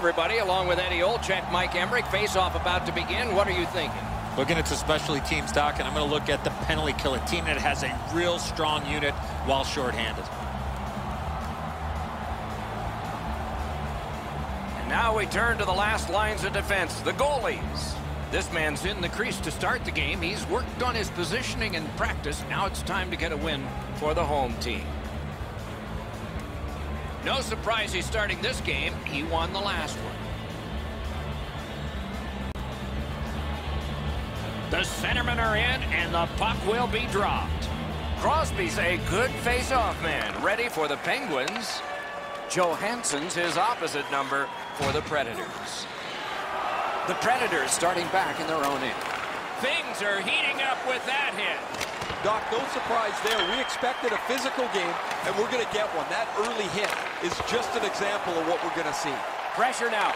everybody, along with Eddie Olczyk, Mike Emmerich. Face-off about to begin. What are you thinking? Looking at the specialty teams, Doc, and I'm going to look at the penalty kill, a team that has a real strong unit while shorthanded. And now we turn to the last lines of defense, the goalies. This man's in the crease to start the game. He's worked on his positioning in practice. Now it's time to get a win for the home team. No surprise he's starting this game. He won the last one. The centermen are in, and the puck will be dropped. Crosby's a good face-off man, ready for the Penguins. Johansson's his opposite number for the Predators. The Predators starting back in their own end. Things are heating up with that hit. Doc, no surprise there. We expected a physical game, and we're going to get one. That early hit is just an example of what we're going to see. Pressure now.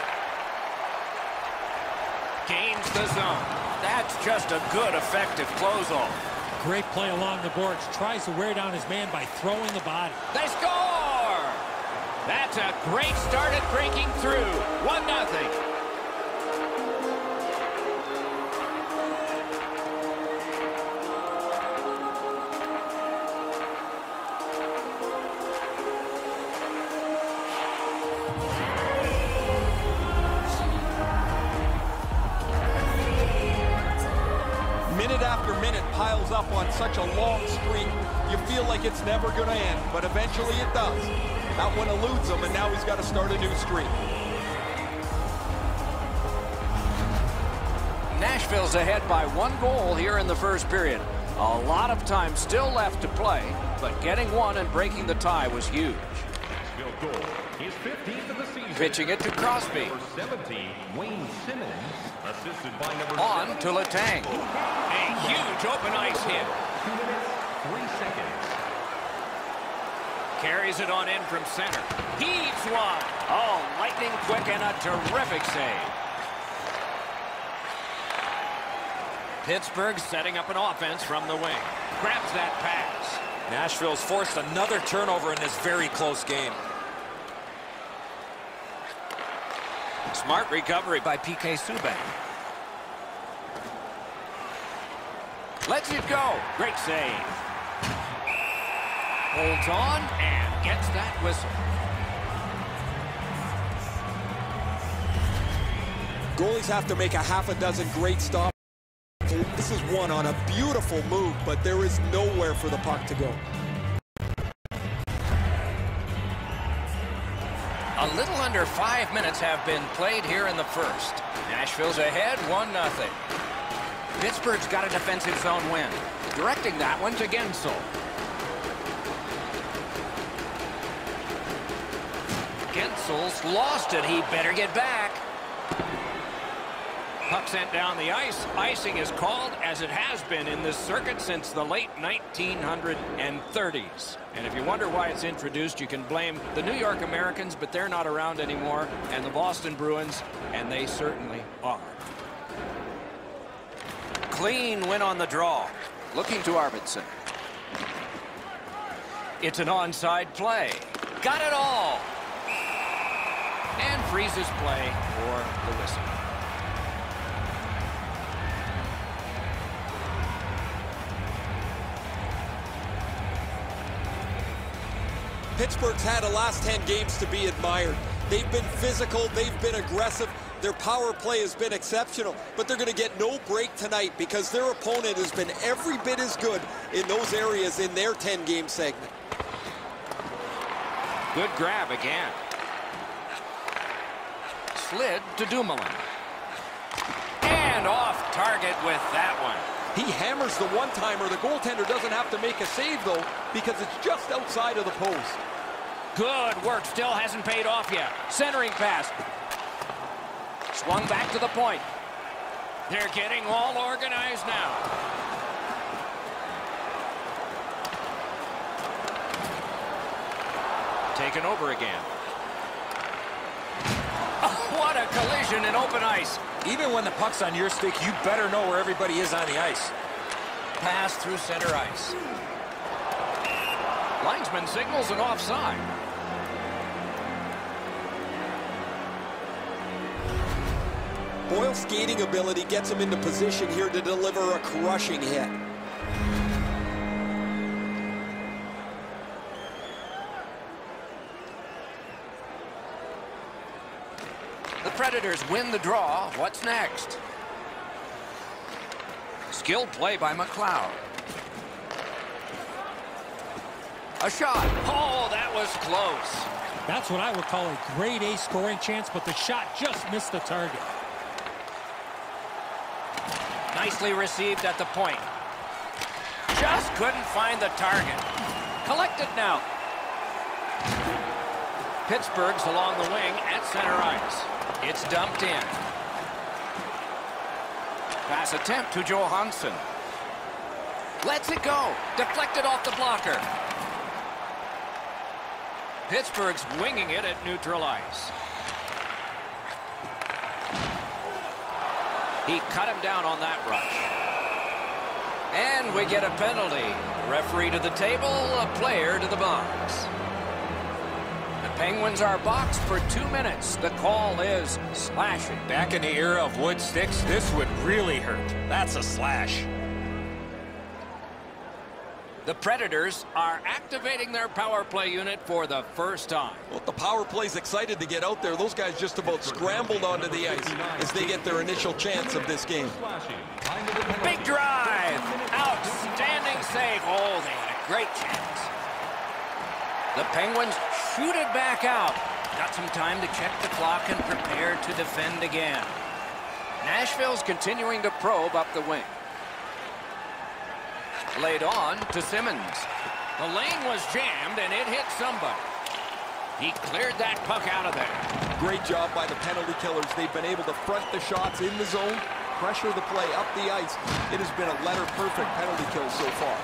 Gains the zone. That's just a good, effective close-off. Great play along the boards. Tries to wear down his man by throwing the body. They score! That's a great start at breaking through. 1-0. Minute after minute piles up on such a long streak. You feel like it's never going to end, but eventually it does. That one eludes him, and now he's got to start a new streak. Nashville's ahead by 1 goal here in the first period. A lot of time still left to play, but getting one and breaking the tie was huge. Nashville goal. His 15th of the season. Pitching it to Crosby. Number 17, Wayne Simmons, assisted by number On 7. to Letang. A huge open ice hit. 2 minutes, 3 seconds. Carries it on in from center. Heaves one. Oh, lightning quick and a terrific save. Pittsburgh setting up an offense from the wing. Grabs that pass. Nashville's forced another turnover in this very close game. Smart recovery by P.K. Subban. Lets it go. Great save. Holds on and gets that whistle. Goalies have to make a half a dozen great stops. This is one on a beautiful move, but there is nowhere for the puck to go. A little under 5 minutes have been played here in the first. Nashville's ahead 1-0. Pittsburgh's got a defensive zone win. Directing that one to Gensel. Gensel's lost it. He better get back. Puck sent down the ice. Icing is called, as it has been in this circuit since the late 1930s. And if you wonder why it's introduced, you can blame the New York Americans, but they're not around anymore, and the Boston Bruins, and they certainly are. Clean win on the draw. Looking to Arvidsson. It's an onside play. Got it all. And freezes play for the whistle. Pittsburgh's had the last 10 games to be admired. They've been physical, they've been aggressive, their power play has been exceptional, but they're going to get no break tonight because their opponent has been every bit as good in those areas in their 10-game segment. Good grab again. Slid to Dumoulin. And off target with that one. He hammers the one-timer. The goaltender doesn't have to make a save, though, because it's just outside of the post. Good work. Still hasn't paid off yet. Centering pass. Swung back to the point. They're getting all organized now. Taken over again. Oh, what a collision in open ice. Even when the puck's on your stick, you better know where everybody is on the ice. Pass through center ice. Linesman signals an offside. Boyle's skating ability gets him into position here to deliver a crushing hit. The Predators win the draw. What's next? Skilled play by McLeod. A shot. Oh, that was close. That's what I would call a grade A scoring chance, but the shot just missed the target. Nicely received at the point. Just couldn't find the target. Collected now. Pittsburgh's along the wing at center ice. It's dumped in. Pass attempt to Johansson. Lets it go. Deflected off the blocker. Pittsburgh's winging it at neutral ice. He cut him down on that rush. And we get a penalty. Referee to the table, a player to the box. The Penguins are boxed for 2 minutes. The call is slashing. Back in the era of wood sticks, this would really hurt. That's a slash. The Predators are activating their power play unit for the first time. Well, the power play's excited to get out there. Those guys just about scrambled onto the ice as they get their initial chance of this game. Big drive. Outstanding save. Oh, they had a great chance. The Penguins shoot it back out. Got some time to check the clock and prepare to defend again. Nashville's continuing to probe up the wing. Laid on to Simmons. The lane was jammed and it hit somebody. He cleared that puck out of there. Great job by the penalty killers. They've been able to front the shots in the zone, pressure the play up the ice. It has been a letter-perfect penalty kill so far.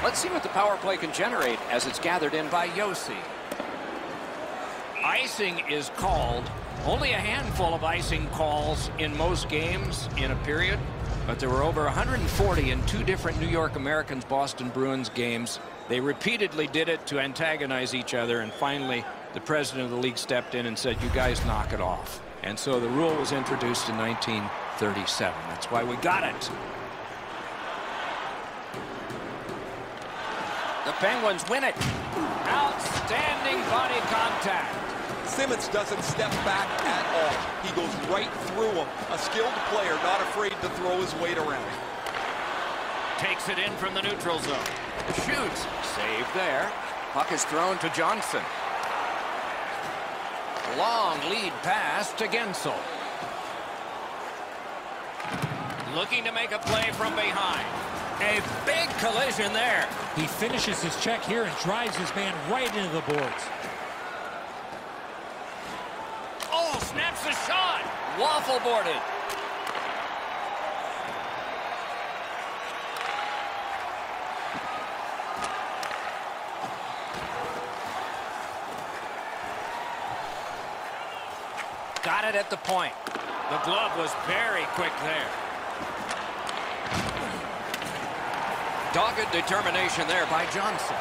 Let's see what the power play can generate as it's gathered in by Yossi. Icing is called. Only a handful of icing calls in most games in a period. But there were over 140 in 2 different New York Americans Boston Bruins games. They repeatedly did it to antagonize each other, and finally the president of the league stepped in and said, you guys knock it off. And so the rule was introduced in 1937. That's why we got it. The Penguins win it. Outstanding body contact. Simmons doesn't step back at all. He goes right through him. A skilled player, not afraid to throw his weight around. Takes it in from the neutral zone. Shoots. Saved there. Puck is thrown to Johnson. Long lead pass to Gensel. Looking to make a play from behind. A big collision there. He finishes his check here and drives his man right into the boards. Oh, snaps the shot. Waffle boarded. Got it at the point. The glove was very quick there. Dogged determination there by Johnson.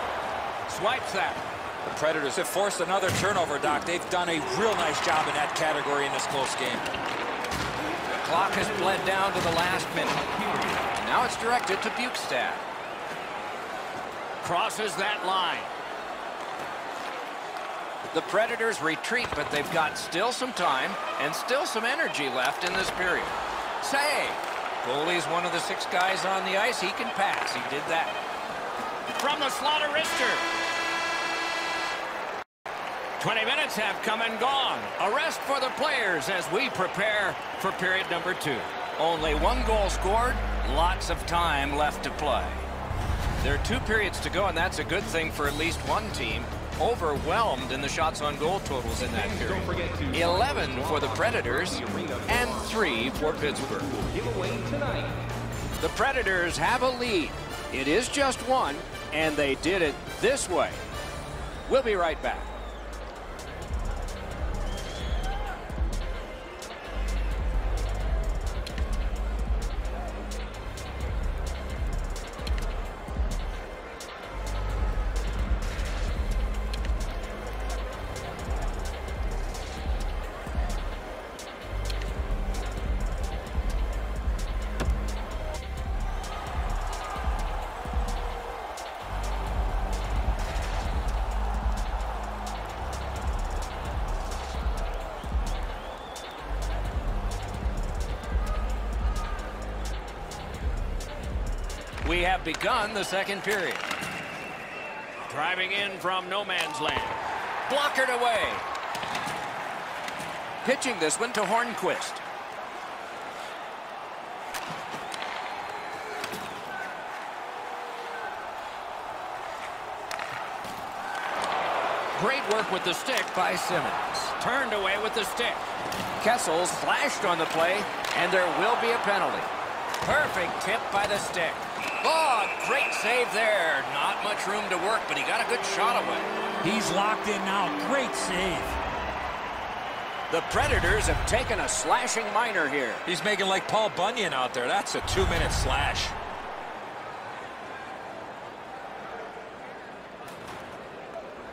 Swipes that. The Predators have forced another turnover, Doc. They've done a real nice job in that category in this close game. The clock has bled down to the last minute. And now it's directed to Bukestad. Crosses that line. The Predators retreat, but they've got still some time and still some energy left in this period. Save. Goalie's one of the 6 guys on the ice. He can pass. He did that. From the slot of wrister. 20 minutes have come and gone. A rest for the players as we prepare for period number 2. Only 1 goal scored. Lots of time left to play. There are 2 periods to go, and that's a good thing for at least one team. Overwhelmed in the shots on goal totals in that period. 11 for the Predators and 3 for Pittsburgh. The Predators have a lead. It is just 1, and they did it this way. We'll be right back. We have begun the second period. Driving in from no man's land. Blockered away. Pitching this one to Hornquist. Great work with the stick by Simmons. Turned away with the stick. Kessel slashed on the play, and there will be a penalty. Perfect tip by the stick. Oh, great save there. Not much room to work, but he got a good shot away. He's locked in now. Great save. The Predators have taken a slashing minor here. He's making like Paul Bunyan out there. That's a 2-minute slash.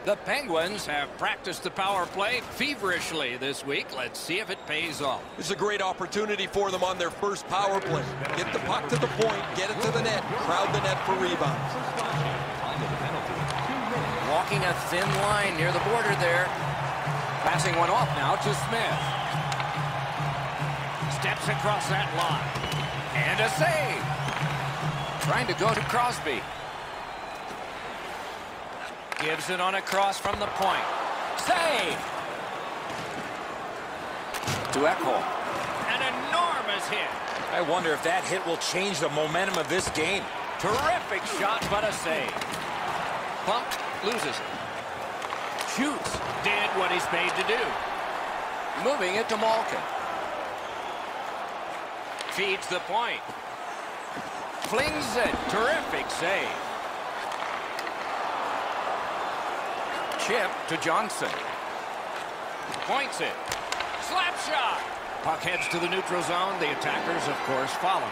The Penguins have practiced the power play feverishly this week. Let's see if it pays off. This is a great opportunity for them on their first power play. Get the puck to the point, get it to the net, crowd the net for rebounds. Walking a thin line near the border there. Passing one off now to Smith. Steps across that line. And a save. Trying to go to Crosby. Gives it on a cross from the point. Save! To Ekholm. An enormous hit. I wonder if that hit will change the momentum of this game. Terrific shot, but a save. Pumped, loses it. Shoots. Did what he's made to do. Moving it to Malkin. Feeds the point. Flings it. Terrific save. Chip to Johnson. Points it. Slap shot. Puck heads to the neutral zone. The attackers, of course, follow.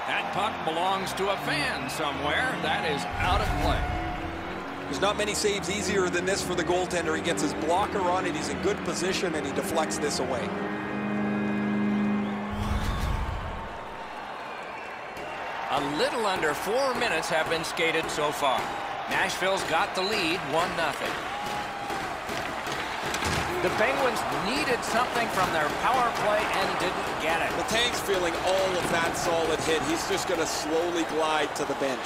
That puck belongs to a fan somewhere. That is out of play. There's not many saves easier than this for the goaltender. He gets his blocker on it. He's in good position, and he deflects this away. A little under 4 minutes have been skated so far. Nashville's got the lead, 1-0. The Penguins needed something from their power play and didn't get it. Letang's feeling all of that solid hit. He's just going to slowly glide to the bench.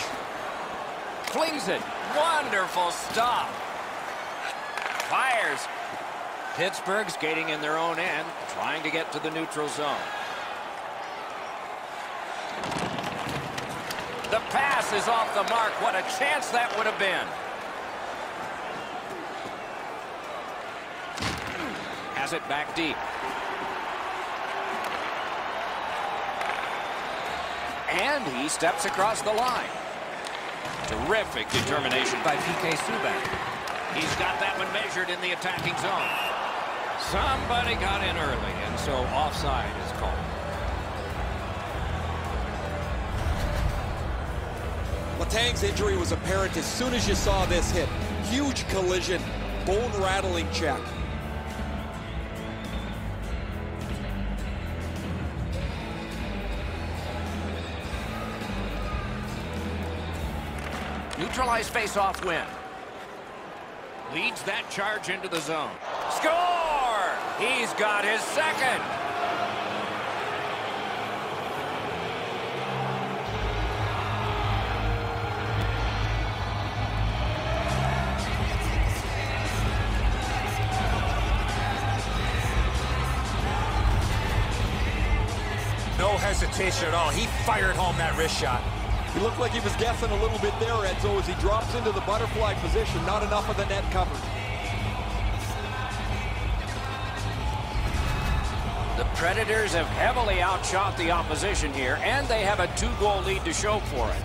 Flings it. Wonderful stop. Fires. Pittsburgh skating in their own end, trying to get to the neutral zone. The pass is off the mark. What a chance that would have been. Has it back deep. And he steps across the line. Terrific determination by PK Subban. He's got that one measured in the attacking zone. Somebody got in early, and so offside is called. Letang's injury was apparent as soon as you saw this hit. Huge collision, bone-rattling check. Neutralized face-off win. Leads that charge into the zone. Score! He's got his second. No hesitation at all. He fired home that wrist shot. He looked like he was guessing a little bit there, Edzo, as he drops into the butterfly position. Not enough of the net covered. The Predators have heavily outshot the opposition here, and they have a 2-goal lead to show for it.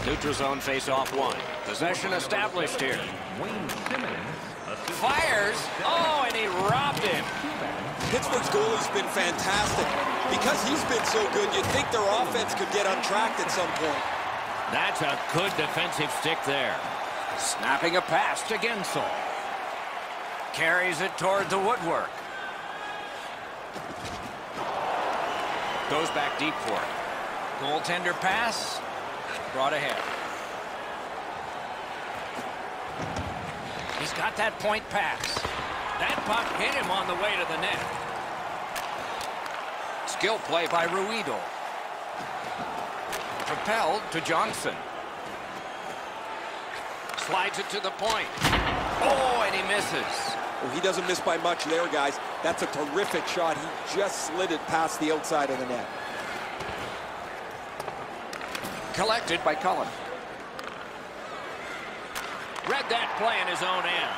Neutral zone face-off one. Possession established here. Fires. Oh, and he robbed him. Pittsburgh's goalie's been fantastic. Because he's been so good, you'd think their offense could get untracked at some point. That's a good defensive stick there. Snapping a pass to Gensel. Carries it toward the woodwork. Goes back deep for it. Goaltender pass. Brought ahead. He's got that point pass. That puck hit him on the way to the net. Skill play by Ruido. propelled to Johnson. Slides it to the point. Oh, and he misses. Well, he doesn't miss by much there, guys. That's a terrific shot. He just slid it past the outside of the net. Collected by Cullen. Read that play in his own end.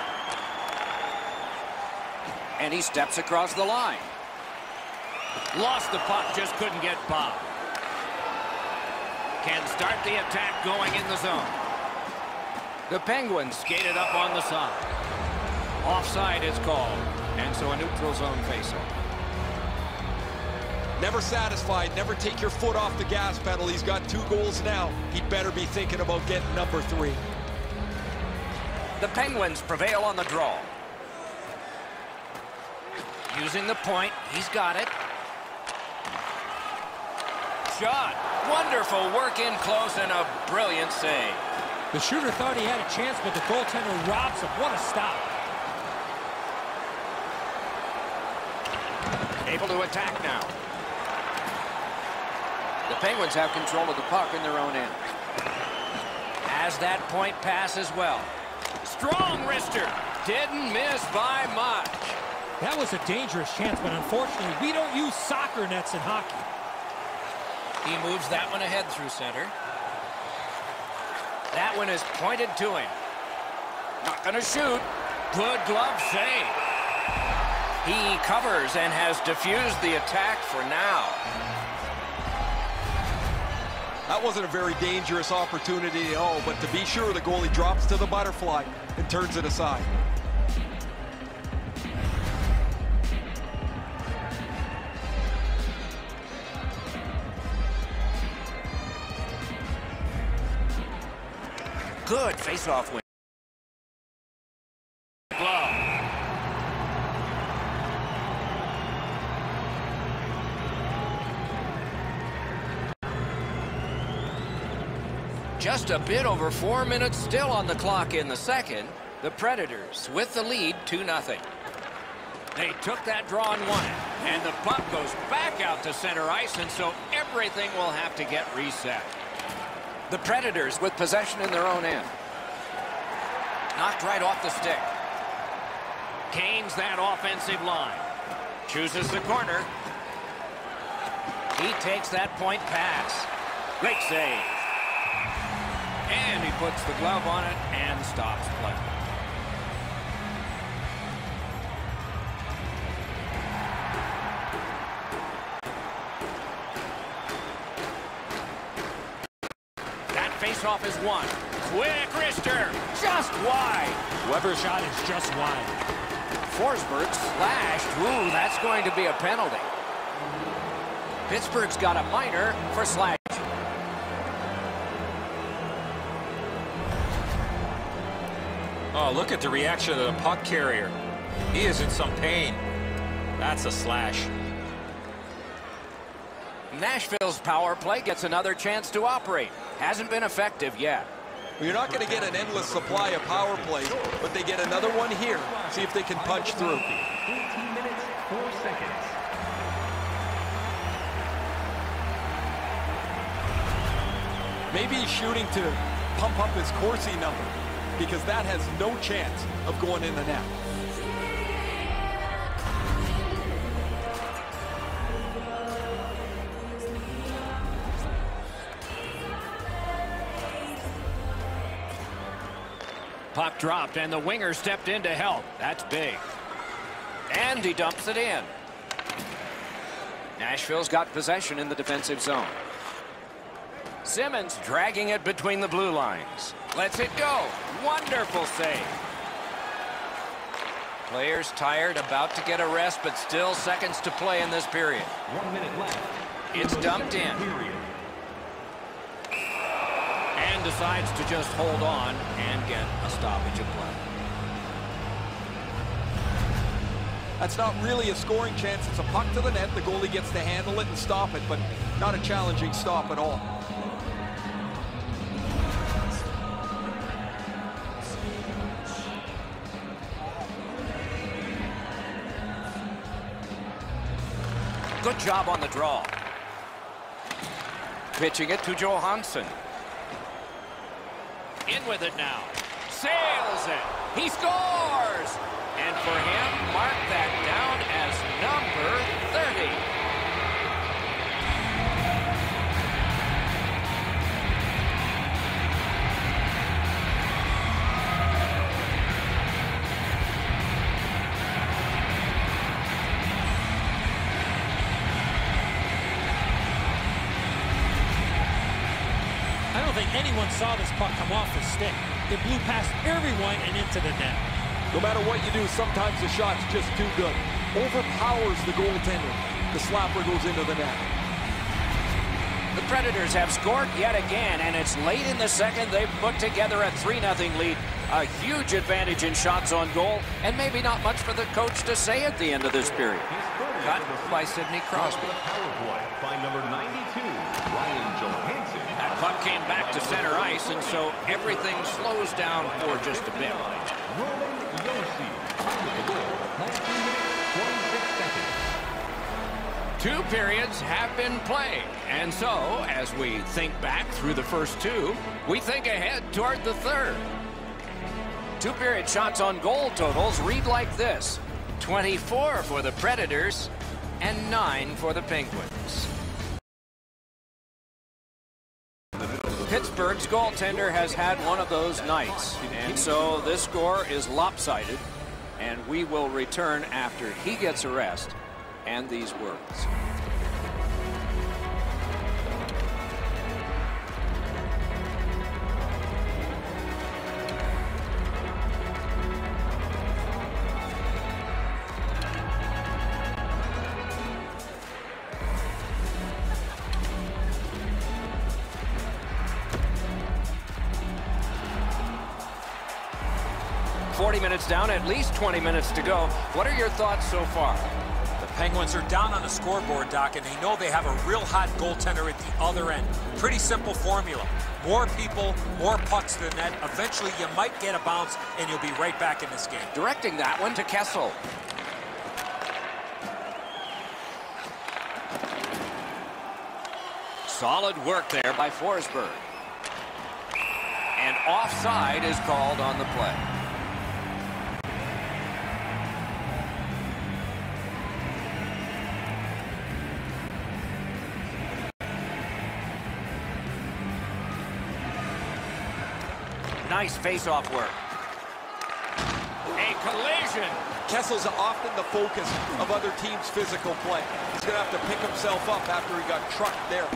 And he steps across the line. Lost the puck, just couldn't get by. Can start the attack going in the zone. The Penguins skated up on the side. Offside is called, and so a neutral zone faceoff. Never satisfied, never take your foot off the gas pedal. He's got 2 goals now. He'd better be thinking about getting number 3. The Penguins prevail on the draw. Using the point, he's got it. Shot. Wonderful work in close and a brilliant save. The shooter thought he had a chance, but the goaltender robs him. What a stop. Able to attack now. The Penguins have control of the puck in their own end. Has that point pass as well. Strong wrister. Didn't miss by much. That was a dangerous chance, but unfortunately, we don't use soccer nets in hockey. He moves that one ahead through center. That one is pointed to him. Not going to shoot. Good glove save. He covers and has diffused the attack for now. That wasn't a very dangerous opportunity at all, but to be sure, the goalie drops to the butterfly and turns it aside. Good face-off win. Glove. Just a bit over 4 minutes still on the clock in the second. The Predators with the lead 2-0. They took that draw and won it. And the puck goes back out to center ice, and so everything will have to get reset. The Predators with possession in their own end. Knocked right off the stick. Gains that offensive line. Chooses the corner. He takes that point pass. Great save. And he puts the glove on it and stops play. Face-off is won. Quick wrister, just wide. Weber's shot is just wide. Forsberg slashed. Ooh, that's going to be a penalty. Pittsburgh's got a minor for slash. Oh, look at the reaction of the puck carrier. He is in some pain. That's a slash. Nashville's power play gets another chance to operate. Hasn't been effective yet. Well, you're not going to get an endless supply of power plays, but they get another one here. See if they can punch through. 18 minutes, 4 seconds. Maybe he's shooting to pump up his Corsi number, because that has no chance of going in the net. Puck dropped, and the winger stepped in to help. That's big. And he dumps it in. Nashville's got possession in the defensive zone. Simmons dragging it between the blue lines. Lets it go. Wonderful save. Players tired, about to get a rest, but still seconds to play in this period. 1 minute left. It's dumped in. And decides to just hold on and get a stoppage of play. That's not really a scoring chance. It's a puck to the net. The goalie gets to handle it and stop it, but not a challenging stop at all. Good job on the draw. Pitching it to Johansson. In with it now. Sails it. He scores! And for him, mark that down as number 30. I don't think anyone saw this puck come off the stick. It blew past everyone and into the net. No matter what you do, sometimes the shot's just too good. Overpowers the goaltender. The slapper goes into the net. The Predators have scored yet again, and it's late in the second. They've put together a 3-0 lead. A huge advantage in shots on goal, and maybe not much for the coach to say at the end of this period. Cut by Sidney Crosby. Power play by number 92, Ryan Johansson. That puck came back to center ice, and so everything slows down for just a bit. Roman Josi with the goal. 19 minutes, 26 seconds. 2 periods have been played, and so as we think back through the first 2, we think ahead toward the third. 2-period shots on goal totals read like this: 24 for the Predators and 9 for the Penguins. Pittsburgh's goaltender has had one of those nights, and so this score is lopsided, and we will return after he gets a rest and these words. Minutes down, at least 20 minutes to go. What are your thoughts so far? The Penguins are down on the scoreboard, Doc, and they know they have a real hot goaltender at the other end. Pretty simple formula. More people, more pucks to the net. Eventually, you might get a bounce, and you'll be right back in this game. Directing that one to Kessel. Solid work there by Forsberg. And offside is called on the play. Nice face-off work. A collision. Kessel's often the focus of other teams' physical play. He's going to have to pick himself up after he got trucked there.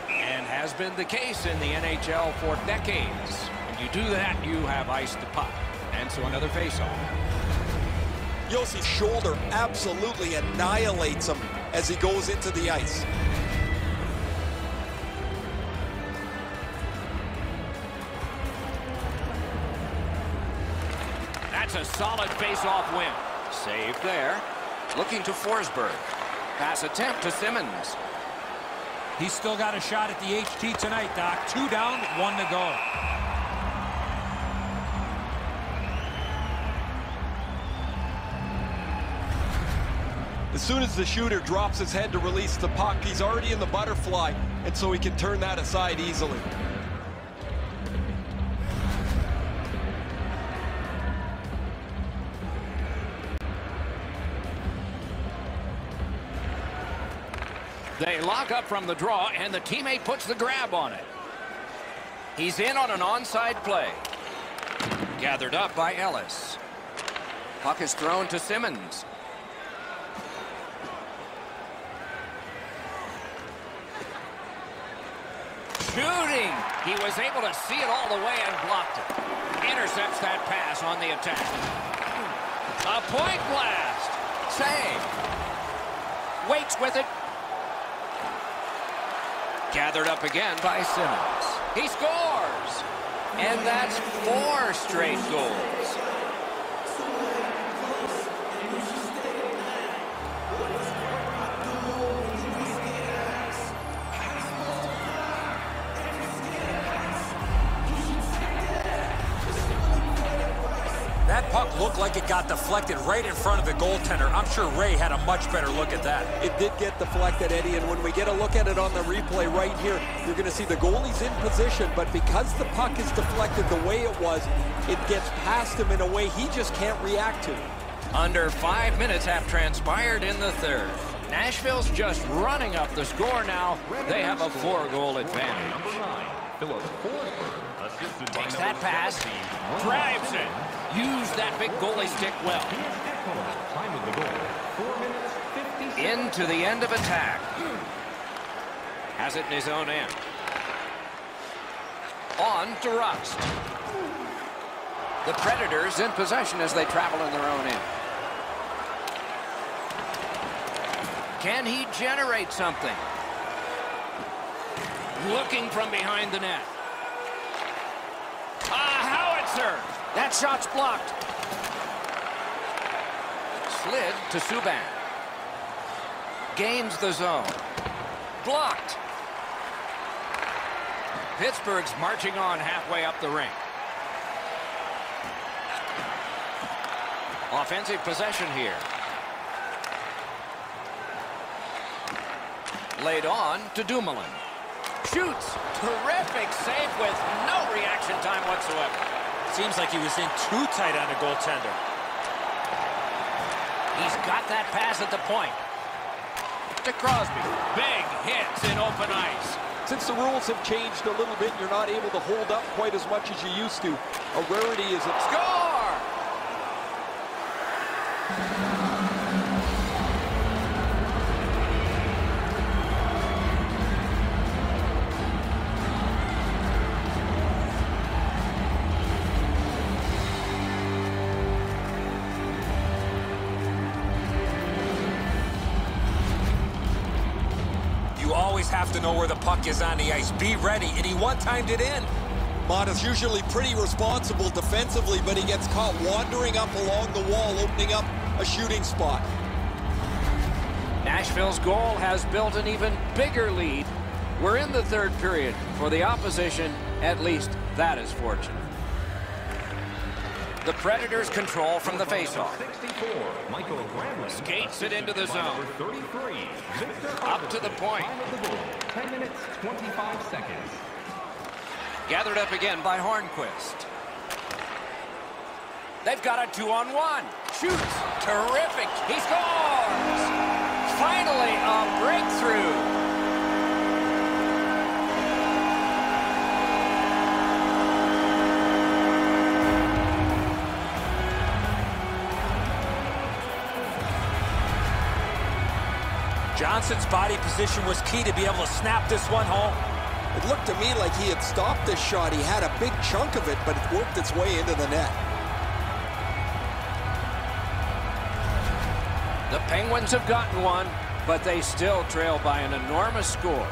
And has been the case in the NHL for decades. When you do that, you have iced the puck. And so another face-off. Josi's shoulder absolutely annihilates him as he goes into the ice. That's a solid face-off win. Saved there. Looking to Forsberg. Pass attempt to Simmons. He's still got a shot at the HT tonight, Doc. 2 down, 1 to go. As soon as the shooter drops his head to release the puck, he's already in the butterfly, and so he can turn that aside easily. They lock up from the draw, and the teammate puts the grab on it. He's in on an onside play. Gathered up by Ellis. Puck is thrown to Simmons. Shooting! He was able to see it all the way and blocked it. Intercepts that pass on the attack. A point blast! Save! Waits with it. Gathered up again by Simmons. He scores! And that's 4 straight goals. That puck looked like it got deflected right in front of the goaltender. I'm sure Ray had a much better look at that. It did get deflected, Eddie, and when we get a look at it on the replay right here, you're going to see the goalie's in position, but because the puck is deflected the way it was, it gets past him in a way he just can't react to. Under 5 minutes have transpired in the third. Nashville's just running up the score now. They have a 4-goal advantage. Number 9, Philip Forsberg, assisted by Takes number that pass, 17, drives it. Use that big goalie stick well. He is excellent. Time of the goal, 4 minutes, 50 seconds. Into the end of attack. Has it in his own end. On to Rust. The Predators in possession as they travel in their own end. Can he generate something? Looking from behind the net. Howitzer! That shot's blocked. Slid to Subban. Gains the zone. Blocked. Pittsburgh's marching on halfway up the rink. Offensive possession here. Laid on to Dumoulin. Shoots. Terrific save with no reaction time whatsoever. Seems like he was in too tight on the goaltender. He's got that pass at the point. To Crosby. Big hits in open ice. Since the rules have changed a little bit, you're not able to hold up quite as much as you used to. A rarity is it. Score! You always have to know where the puck is on the ice. Be ready, and he one-timed it in. Mata's usually pretty responsible defensively, but he gets caught wandering up along the wall, opening up a shooting spot. Nashville's goal has built an even bigger lead. We're in the third period. For the opposition, at least that is fortunate. The Predators control from the faceoff. 64, Michael Granlund. Skates it into the zone. Number 33, Victor Up to the point. Time of the goal, 10 minutes, 25 seconds. Gathered up again by Hornquist. They've got a 2-on-1. Shoots. Terrific. He scores. Finally, a breakthrough. Johnson's body position was key to be able to snap this one home. It looked to me like he had stopped this shot. He had a big chunk of it, but it worked its way into the net. The Penguins have gotten one, but they still trail by an enormous score.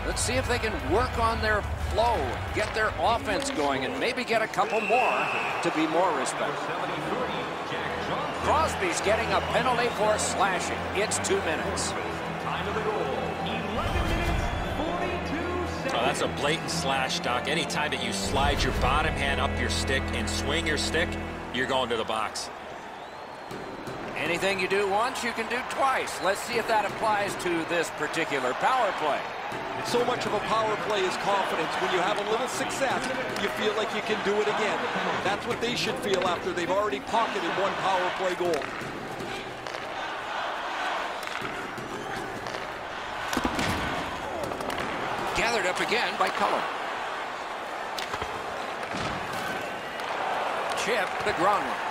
Let's see if they can work on their flow, get their offense going, and maybe get a couple more to be more respectful. Crosby's getting a penalty for slashing. It's 2 minutes. Time of the goal, 11 minutes, 42 seconds. Oh, that's a blatant slash, Doc. Anytime that you slide your bottom hand up your stick and swing your stick, you're going to the box. Anything you do once, you can do twice. Let's see if that applies to this particular power play. So much of a power play is confidence. When you have a little success, you feel like you can do it again. That's what they should feel after they've already pocketed one power play goal. Gathered up again by Cullen. Chip to Granlund.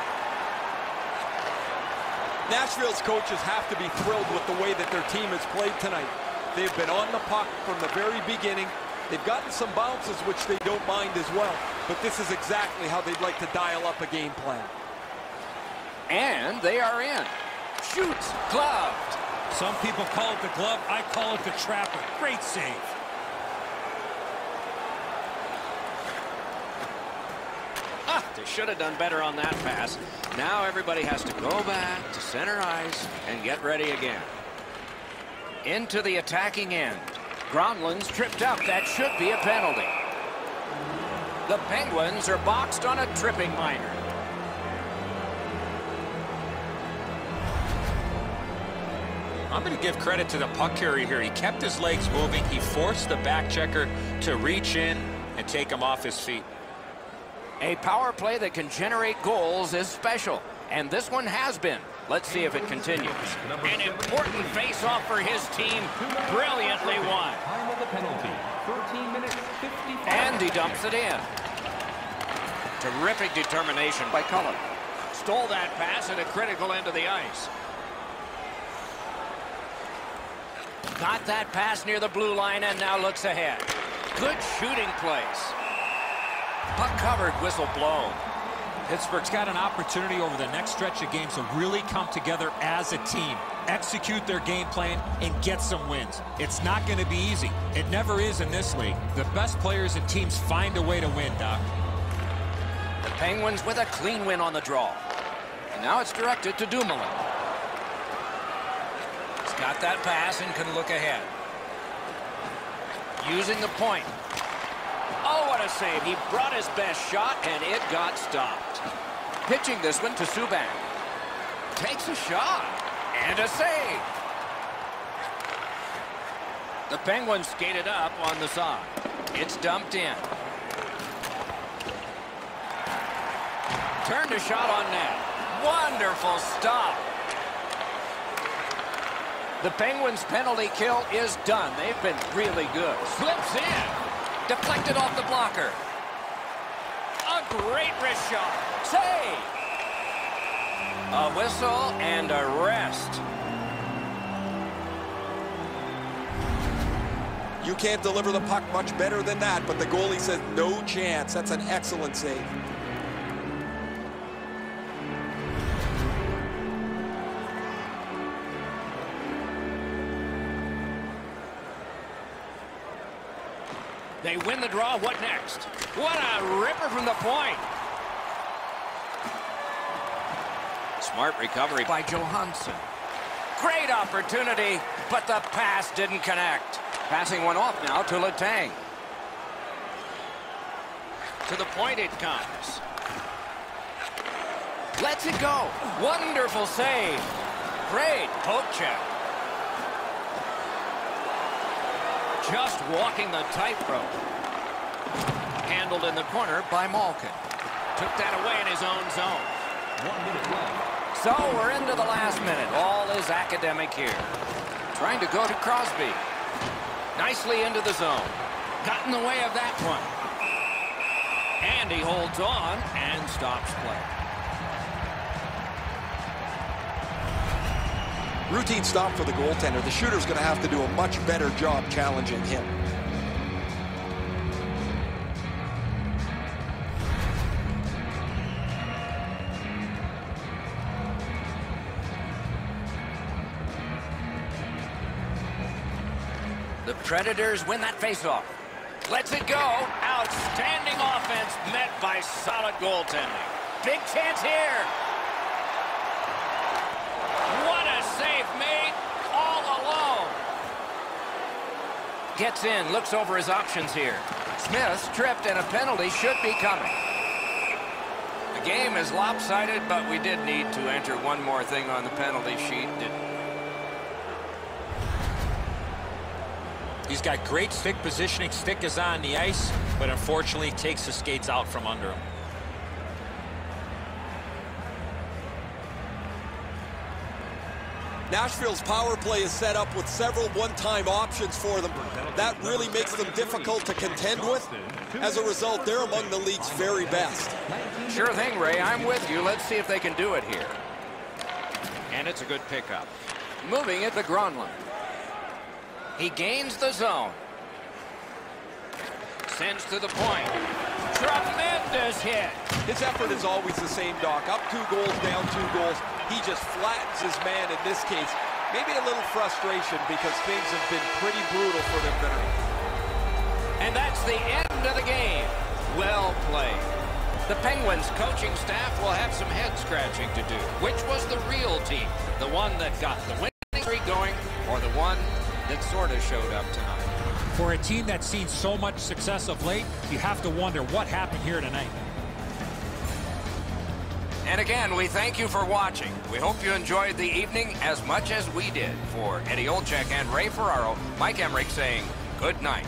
Nashville's coaches have to be thrilled with the way that their team has played tonight. They've been on the puck from the very beginning. They've gotten some bounces, which they don't mind as well. But this is exactly how they'd like to dial up a game plan. And they are in. Shoots. Gloved. Some people call it the glove. I call it the trapper. Great save. They should have done better on that pass. Now everybody has to go back to center ice and get ready again. Into the attacking end. Granlund's tripped up. That should be a penalty. The Penguins are boxed on a tripping minor. I'm going to give credit to the puck carrier here. He kept his legs moving. He forced the back checker to reach in and take him off his feet. A power play that can generate goals is special, and this one has been. Let's see if it continues. An important face-off for his team. Brilliantly won. Time of the penalty, 13 minutes, 55. And he dumps it in. Terrific determination by Cullen. Stole that pass at a critical end of the ice. Got that pass near the blue line and now looks ahead. Good shooting place. Puck covered, whistle blown. Pittsburgh's got an opportunity over the next stretch of games to really come together as a team, execute their game plan, and get some wins. It's not going to be easy. It never is in this league. The best players and teams find a way to win, Doc. The Penguins with a clean win on the draw. And now it's directed to Dumoulin. He's got that pass and can look ahead. Using the point. Oh, what a save. He brought his best shot, and it got stopped. Pitching this one to Subban. Takes a shot. And a save. The Penguins skated up on the side. It's dumped in. Turned a shot on net. Wonderful stop. The Penguins' penalty kill is done. They've been really good. Slips in. Deflected off the blocker. A great wrist shot. Save. A whistle and a rest. You can't deliver the puck much better than that, but the goalie says no chance. That's an excellent save. They win the draw. What next? What a ripper from the point. Smart recovery by Johansson. Great opportunity, but the pass didn't connect. Passing one off now to Letang. To the point it comes. Lets it go. Wonderful save. Great poke check. Just walking the tightrope. Handled in the corner by Malkin. Took that away in his own zone. 1 minute left. So we're into the last minute. All is academic here. Trying to go to Crosby. Nicely into the zone. Got in the way of that one. And he holds on and stops play. Routine stop for the goaltender. The shooter's going to have to do a much better job challenging him. The Predators win that faceoff. Lets it go. Outstanding offense met by solid goaltending. Big chance here. What a save made all alone. Gets in, looks over his options here. Smith tripped and a penalty should be coming. The game is lopsided, but we did need to enter one more thing on the penalty sheet, didn't we? He's got great stick positioning. Stick is on the ice, but unfortunately takes the skates out from under him. Nashville's power play is set up with several one-time options for them. That really makes them difficult to contend with. As a result, they're among the league's very best. Sure thing, Ray. I'm with you. Let's see if they can do it here. And it's a good pickup. Moving it to Gronlund. He gains the zone. Sends to the point. Tremendous hit. His effort is always the same, Doc. Up 2 goals, down 2 goals. He just flattens his man in this case. Maybe a little frustration because things have been pretty brutal for them tonight. And that's the end of the game. Well played. The Penguins coaching staff will have some head scratching to do. Which was the real team? The one that got the winning streak going, or the one that sort of showed up tonight? For a team that's seen so much success of late, you have to wonder what happened here tonight. And again, we thank you for watching. We hope you enjoyed the evening as much as we did. For Eddie Olczyk and Ray Ferraro, Mike Emmerich saying good night.